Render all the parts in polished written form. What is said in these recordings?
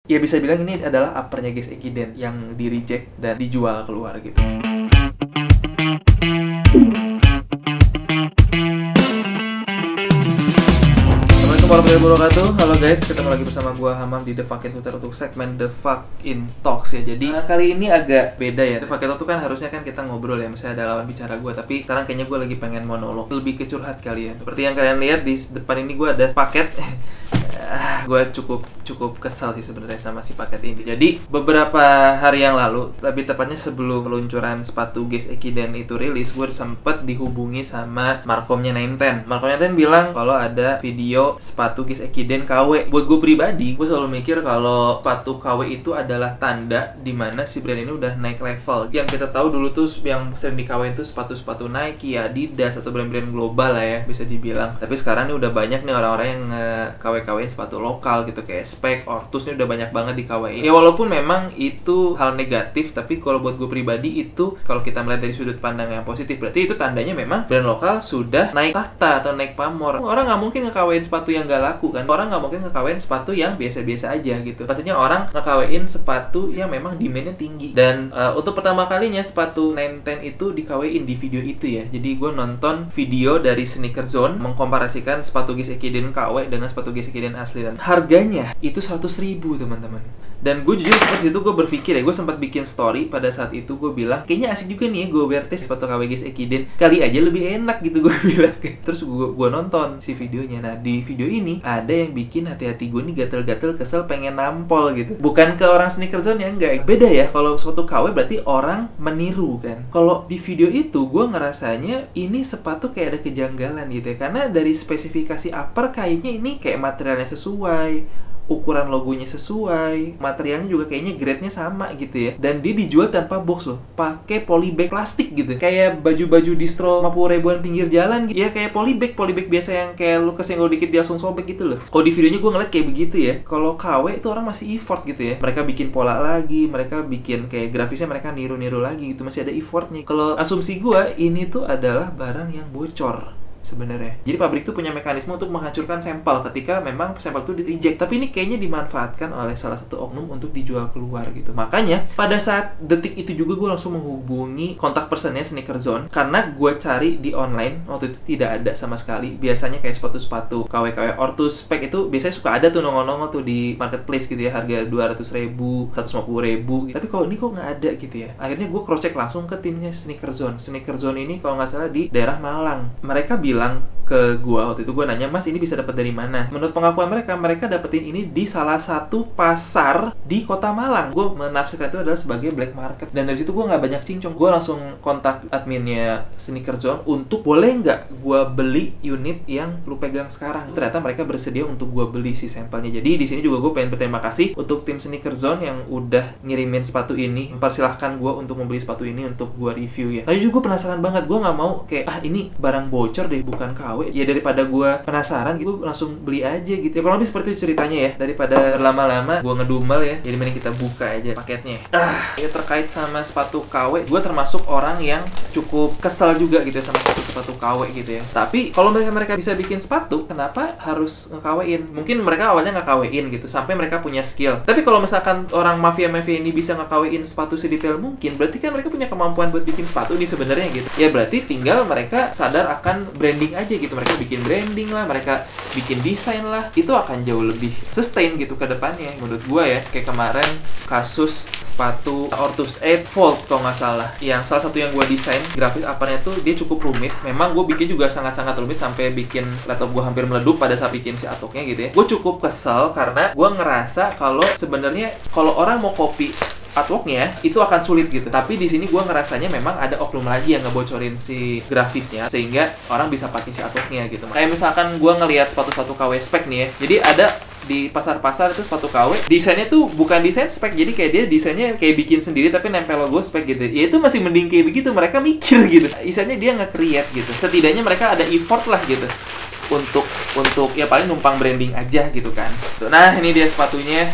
ya bisa bilang ini adalah uppernya Guess Ekiden yang di reject dan dijual keluar gitu. Assalamualaikum warahmatullahi wabarakatuh. Halo guys, ketemu lagi bersama gua Hamam di The Fuck In Twitter untuk segmen The Fuck In Talks ya. Jadi kali ini agak beda ya. The Fuck In Talks tuh kan harusnya kan kita ngobrol ya, misalnya ada lawan bicara gua, tapi sekarang kayaknya gua lagi pengen monolog, lebih ke curhat kali ya. Seperti yang kalian lihat di depan ini gua ada paket. Gue cukup kesal sih sebenarnya sama si paket ini. Jadi beberapa hari yang lalu, lebih tepatnya sebelum peluncuran sepatu Guess Ekiden itu rilis, gue sempet dihubungi sama Markomnya 910. Markomnya 910 bilang kalau ada video sepatu Guess Ekiden KW. Buat gue pribadi, gue selalu mikir kalau sepatu KW itu adalah tanda dimana si brand ini udah naik level. Yang kita tahu dulu tuh yang sering di KW itu sepatu-sepatu Nike, Adidas, atau brand-brand global lah ya bisa dibilang. Tapi sekarang nih udah banyak nih orang-orang yang KW-KWin sepatu lokal gitu, kayak Speck, Ortus ini udah banyak banget di KW. Ya walaupun memang itu hal negatif, tapi kalau buat gue pribadi itu kalau kita melihat dari sudut pandang yang positif, berarti itu tandanya memang brand lokal sudah naik tahta atau naik pamor. Orang nggak mungkin nge-KW-in sepatu yang nggak laku kan, orang nggak mungkin nge-KW-in sepatu yang biasa-biasa aja gitu. Pastinya orang nge-KW-in sepatu yang memang demand-nya tinggi. Dan untuk pertama kalinya sepatu 910 itu di-KW-in di video itu ya. Jadi gue nonton video dari Sneaker Zone mengkomparasikan sepatu Guess Ekiden KW dengan sepatu Guess Ekiden asli, dan harganya itu 100.000 teman-teman. Dan gue jujur seperti itu, gue berpikir ya, gue sempat bikin story pada saat itu, gue bilang kayaknya asik juga nih ya gue wear tes sepatu KW Guess Ekiden, kali aja lebih enak gitu gue bilang. Terus gue nonton si videonya. Nah di video ini ada yang bikin hati-hati gue nih gatel-gatel, kesel, pengen nampol gitu. Bukan ke orang Sneaker Zone ya, enggak. Beda ya, kalau sepatu KW berarti orang meniru kan. Kalau di video itu gue ngerasanya ini sepatu kayak ada kejanggalan gitu ya, karena dari spesifikasi upper kayaknya ini kayak materialnya sesuai, ukuran logonya sesuai, materialnya juga kayaknya grade-nya sama gitu ya. Dan dia dijual tanpa box loh, pakai polybag plastik gitu, kayak baju-baju distro 50 ribuan pinggir jalan gitu ya, kayak polybag biasa yang kayak lu kesenggol dikit dia langsung sobek gitu loh. Kalau di videonya gue ngeliat kayak begitu ya. Kalau KW itu orang masih effort gitu ya, mereka bikin pola lagi, mereka bikin kayak grafisnya, mereka niru-niru lagi gitu, masih ada effortnya. Kalau asumsi gue ini tuh adalah barang yang bocor sebenarnya. Jadi pabrik itu punya mekanisme untuk menghancurkan sampel ketika memang sampel itu di-reject. Tapi ini kayaknya dimanfaatkan oleh salah satu oknum untuk dijual keluar gitu. Makanya pada saat detik itu juga gue langsung menghubungi kontak personnya Sneaker Zone, karena gue cari di online waktu itu tidak ada sama sekali. Biasanya kayak sepatu-sepatu KW-KW Ortus, Speck itu biasanya suka ada tuh nongol-nongol tuh di marketplace gitu ya, harga 200.000, 150.000 gitu. Tapi kalau ini kok nggak ada gitu ya. Akhirnya gue cross-check langsung ke timnya Sneaker Zone. Sneaker Zone ini kalau nggak salah di daerah Malang. Mereka bilang ke gua, waktu itu gua nanya, "Mas, ini bisa dapat dari mana?" Menurut pengakuan mereka dapetin ini di salah satu pasar di Kota Malang. Gua menafsirkan itu adalah sebagai black market. Dan dari situ gua nggak banyak cincong. Gua langsung kontak adminnya Sneaker Zone untuk boleh nggak gua beli unit yang lu pegang sekarang. Ternyata mereka bersedia untuk gua beli si sampelnya. Jadi di sini juga gua pengen berterima kasih untuk tim Sneaker Zone yang udah ngirimin sepatu ini, mempersilahkan gua untuk membeli sepatu ini untuk gua review ya. Tapi juga penasaran banget, gua nggak mau kayak ini barang bocor deh, bukan KW ya, daripada gue penasaran gitu langsung beli aja gitu ya. Kalau lebih seperti itu ceritanya ya, daripada lama-lama gue ngedumel ya, jadi mending kita buka aja paketnya. Ya terkait sama sepatu KW, gue termasuk orang yang cukup kesal juga gitu ya sama sepatu KW gitu ya. Tapi kalau mereka bisa bikin sepatu, kenapa harus nge-KW-in? Mungkin mereka awalnya nge-KW-in gitu sampai mereka punya skill. Tapi kalau misalkan orang mafia-mafia ini bisa nge-KW-in sepatu sedetail mungkin, berarti kan mereka punya kemampuan buat bikin sepatu nih sebenarnya gitu. Ya berarti tinggal mereka sadar akan branding aja gitu. Mereka bikin branding lah, mereka bikin desain lah, itu akan jauh lebih sustain gitu ke depannya menurut gua ya. Kayak kemarin kasus sepatu Ortus 8 Volt kalau nggak salah, yang salah satu yang gua desain grafis uppernya tuh dia cukup rumit. Memang gua bikin juga sangat-sangat rumit sampai bikin laptop gua hampir meledup pada saat bikin si atoknya gitu ya. Gua cukup kesel karena gua ngerasa kalau sebenarnya kalau orang mau copy artworknya itu akan sulit gitu. Tapi di sini gue ngerasanya memang ada oknum lagi yang ngebocorin si grafisnya sehingga orang bisa pakai si artworknya gitu. Kayak misalkan gue ngelihat sepatu-sepatu KW Speck nih ya. Jadi ada di pasar-pasar itu sepatu KW, desainnya tuh bukan desain Speck, jadi kayak dia desainnya kayak bikin sendiri tapi nempel logo Speck gitu. Ya itu masih mending kayak begitu, mereka mikir gitu. Istilahnya dia nge-create gitu. Setidaknya mereka ada effort lah gitu untuk ya paling numpang branding aja gitu kan. Nah ini dia sepatunya,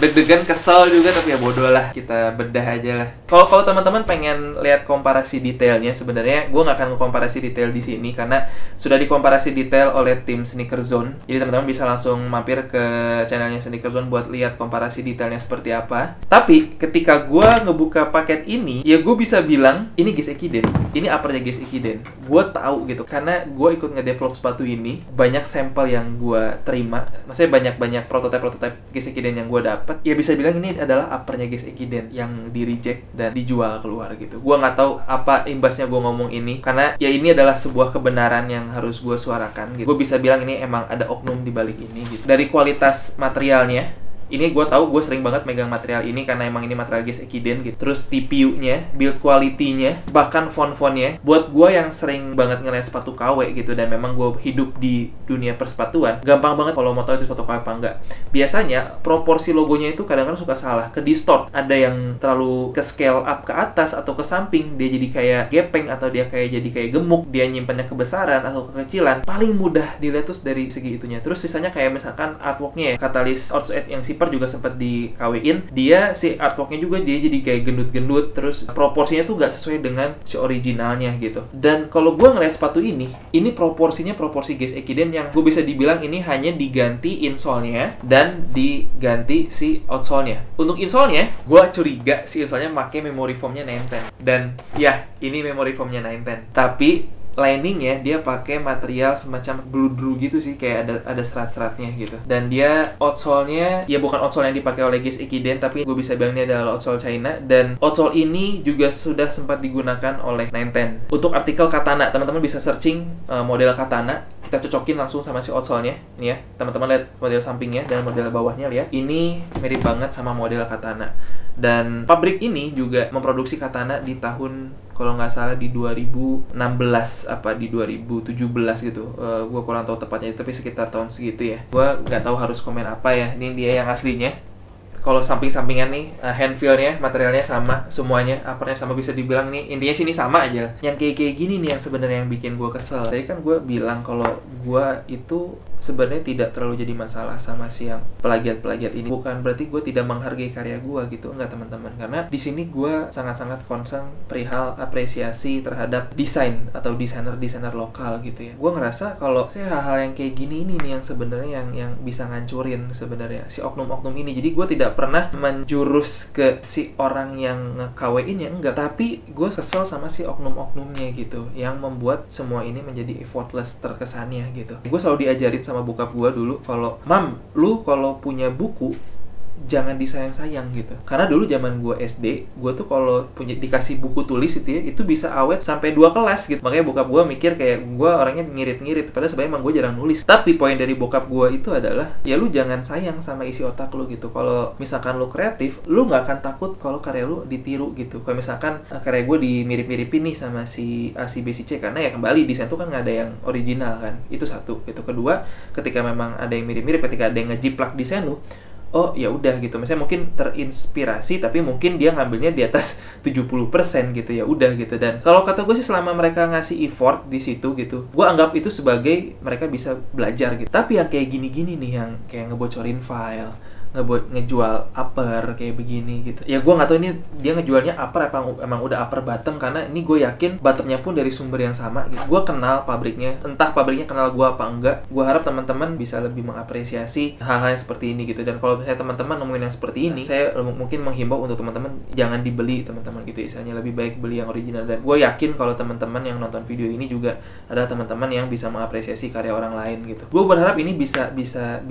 deg-degan, kesel juga, tapi ya bodoh lah, kita bedah aja lah. Kalau teman-teman pengen lihat komparasi detailnya, sebenarnya gue nggak akan komparasi detail di sini karena sudah dikomparasi detail oleh tim Sneaker Zone. Jadi teman-teman bisa langsung mampir ke channelnya Sneaker Zone buat lihat komparasi detailnya seperti apa. Tapi ketika gue ngebuka paket ini, ya gue bisa bilang ini Guess Ekiden, ini uppernya Guess Ekiden. Gue tahu gitu, karena gue ikut ngedevelop sepatu ini, banyak sampel yang gue terima, maksudnya banyak prototipe Guess Ekiden yang gue dapat. Ya bisa bilang ini adalah uppernya Guess Ekiden yang di reject dan dijual keluar gitu. Gue nggak tahu apa imbasnya gue ngomong ini, karena ya ini adalah sebuah kebenaran yang harus gue suarakan gitu. Gue bisa bilang ini emang ada oknum di balik ini gitu. Dari kualitas materialnya, ini gue tahu, gue sering banget megang material ini karena emang ini material Guess Ekiden gitu. Terus TPU-nya, build quality-nya, bahkan font-fontnya, buat gue yang sering banget ngeliat sepatu KW gitu, dan memang gue hidup di dunia persepatuan, gampang banget kalau mau tahu itu sepatu KW apa enggak. Biasanya proporsi logonya itu kadang-kadang suka salah, ke distort. Ada yang terlalu ke scale up ke atas atau ke samping, dia jadi kayak gepeng, atau dia jadi kayak gemuk, dia nyimpannya kebesaran atau kekecilan. Paling mudah dilihat tuh dari segi itunya. Terus sisanya kayak misalkan artwork-nya ya, Catalyst Outsuit yang Zipper juga sempat di KW-in, dia si artworknya juga dia jadi kayak gendut-gendut, terus proporsinya tuh gak sesuai dengan si originalnya gitu. Dan kalau gue ngeliat sepatu ini proporsinya proporsi Guess Ekiden yang gue bisa dibilang ini hanya diganti insole-nya dan diganti si outsole-nya. Untuk insole-nya, gue curiga si insole-nya pakai memory foam-nya 910. Dan ya, ini memory foam-nya 910. Tapi liningnya dia pakai material semacam bludru gitu sih, kayak ada serat-seratnya gitu. Dan dia outsole-nya ya bukan outsole yang dipakai oleh Guess Ekiden, tapi gue bisa bilang ini adalah outsole China. Dan outsole ini juga sudah sempat digunakan oleh 910. Untuk artikel Katana, teman-teman bisa searching model Katana, kita cocokin langsung sama si outsole-nya. Ini ya, teman-teman lihat model sampingnya dan model bawahnya, lihat. Ini mirip banget sama model Katana. Dan pabrik ini juga memproduksi Katana di tahun, kalau nggak salah di 2016 apa di 2017 gitu. Gue kurang tahu tepatnya, tapi sekitar tahun segitu ya. Gue nggak tahu harus komen apa ya. Ini dia yang aslinya. Kalau samping-sampingan nih, hand feel-nya, materialnya sama, semuanya, uppernya sama, bisa dibilang nih, intinya sini sama aja. Yang kayak gini nih yang sebenarnya yang bikin gue kesel. Tadi kan gue bilang kalau gue itu sebenarnya tidak terlalu jadi masalah sama si yang plagiat-plagiat ini. Bukan berarti gue tidak menghargai karya gue gitu, enggak teman-teman. Karena di sini gue sangat-sangat concern perihal apresiasi terhadap desain atau desainer lokal gitu ya. Gue ngerasa kalau saya hal-hal yang kayak gini ini nih yang sebenarnya yang bisa ngancurin sebenarnya si oknum-oknum ini. Jadi gue tidak pernah menjurus ke si orang yang nge-KW-in ya, enggak. Tapi gue kesel sama si oknum-oknumnya gitu, yang membuat semua ini menjadi effortless terkesannya gitu. Gue selalu diajarin sama bokap gue dulu, kalau mam, lu kalau punya buku jangan disayang-sayang gitu. Karena dulu zaman gue SD, gue tuh kalau punya dikasih buku tulis itu ya, itu bisa awet sampai 2 kelas gitu. Makanya bokap gue mikir kayak gue orangnya ngirit-ngirit, padahal sebenarnya emang gue jarang nulis. Tapi poin dari bokap gue itu adalah, ya lu jangan sayang sama isi otak lu gitu. Kalau misalkan lu kreatif, lu nggak akan takut kalau karya lu ditiru gitu. Kalau misalkan karya gue dimirip-miripin nih sama si A, si B, si C, karena ya kembali desain tuh kan nggak ada yang original kan. Itu satu. Itu kedua, ketika memang ada yang mirip-mirip, ketika ada yang ngejiplak desain lu, oh ya udah gitu, misalnya mungkin terinspirasi tapi mungkin dia ngambilnya di atas 70% gitu, ya udah gitu. Dan kalau kata gue sih selama mereka ngasih effort di situ gitu, gue anggap itu sebagai mereka bisa belajar gitu. Tapi yang kayak gini-gini nih, yang kayak ngebocorin file, ngejual upper kayak begini gitu, ya gue nggak tahu ini dia ngejualnya upper apa emang udah upper bottom, karena ini gue yakin bottomnya pun dari sumber yang sama gitu. Gue kenal pabriknya, entah pabriknya kenal gue apa enggak. Gue harap teman-teman bisa lebih mengapresiasi hal-hal yang seperti ini gitu. Dan kalau misalnya teman-teman nemuin yang seperti ini, saya mungkin menghimbau untuk teman-teman jangan dibeli teman-teman gitu, istilahnya lebih baik beli yang original. Dan gue yakin kalau teman-teman yang nonton video ini juga ada teman-teman yang bisa mengapresiasi karya orang lain gitu. Gue berharap ini bisa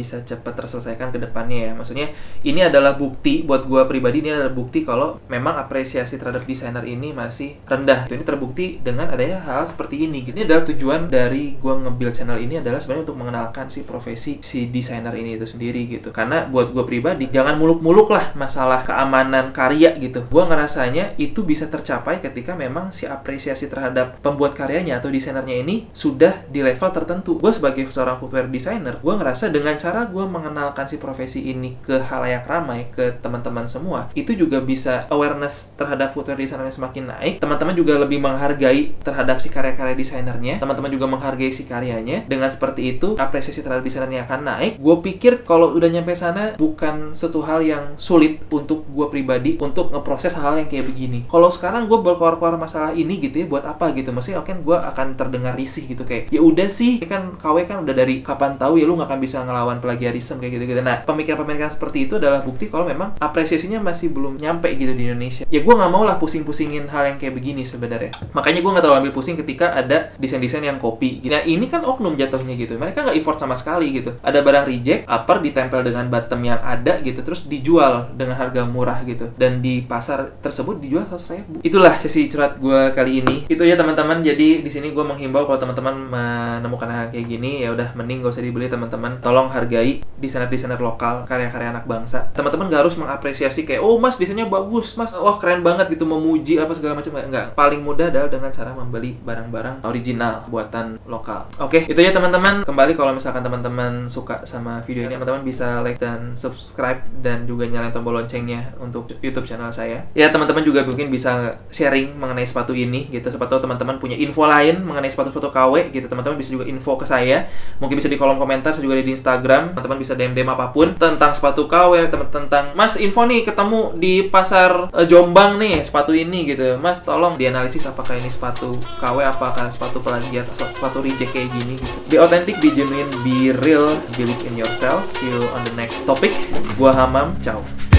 cepat terselesaikan ke depannya ya. Maksudnya ini adalah bukti buat gue pribadi, ini adalah bukti kalau memang apresiasi terhadap desainer ini masih rendah. Ini terbukti dengan adanya hal seperti ini. Ini adalah tujuan dari gue nge-build channel ini adalah sebenarnya untuk mengenalkan si profesi si desainer ini itu sendiri gitu. Karena buat gue pribadi, jangan muluk-muluk lah masalah keamanan karya gitu. Gue ngerasanya itu bisa tercapai ketika memang si apresiasi terhadap pembuat karyanya atau desainernya ini sudah di level tertentu. Gue sebagai seorang footwear designer, gue ngerasa dengan cara gue mengenalkan si profesi ini ini ke halayak ramai, ke teman-teman semua, itu juga bisa awareness terhadap footwear desainernya semakin naik. Teman-teman juga lebih menghargai terhadap si karya-karya desainernya. Teman-teman juga menghargai si karyanya. Dengan seperti itu, apresiasi terhadap desainernya akan naik. Gue pikir kalau udah nyampe sana, bukan suatu hal yang sulit untuk gue pribadi untuk ngeproses hal yang kayak begini. Kalau sekarang gue berkeluar-keluar masalah ini gitu ya, buat apa gitu? Maksudnya kan gue akan terdengar risih gitu, kayak ya udah sih, kan KW kan udah dari kapan tahu ya lu nggak akan bisa ngelawan plagiarisme kayak gitu-gitu. Nah, pemikiran-pemikiran seperti itu adalah bukti kalau memang apresiasinya masih belum nyampe gitu di Indonesia. Ya gue nggak mau lah pusing-pusingin hal yang kayak begini sebenarnya. Makanya gue nggak terlalu ambil pusing ketika ada desain-desain yang copy. Nah, ini kan oknum jatuhnya gitu. Mereka nggak effort sama sekali gitu. Ada barang reject, upper ditempel dengan bottom yang ada gitu, terus dijual dengan harga murah gitu. Dan di pasar tersebut dijual 100.000. Itulah sesi curhat gue kali ini. Itu ya teman-teman. Jadi di sini gue menghimbau kalau teman-teman menemukan hal kayak gini, ya udah mending gak usah dibeli teman-teman. Tolong hargai desainer-desainer lokal, karya-karya anak bangsa. Teman-teman gak harus mengapresiasi kayak, oh mas desainnya bagus, mas wah keren banget gitu, memuji apa segala macam. Enggak. Paling mudah adalah dengan cara membeli barang-barang original buatan lokal. Oke, itu ya teman-teman. Kembali kalau misalkan teman-teman suka sama video ini, teman-teman bisa like dan subscribe dan juga nyalain tombol loncengnya untuk YouTube channel saya. Ya teman-teman juga mungkin bisa sharing mengenai sepatu ini gitu. Sepatu teman-teman punya info lain mengenai sepatu-sepatu KW gitu, teman-teman bisa juga info ke saya. Mungkin bisa di kolom komentar, saya juga ada di Instagram. Teman-teman bisa DM apapun tentang sepatu KW, tentang mas info nih ketemu di pasar Jombang nih sepatu ini gitu. Mas tolong dianalisis apakah ini sepatu KW, apakah sepatu plagiat, sepatu reject kayak gini gitu. Be authentic, be genuine, be real, believe in yourself. See you on the next topic. Gua Hamam, ciao.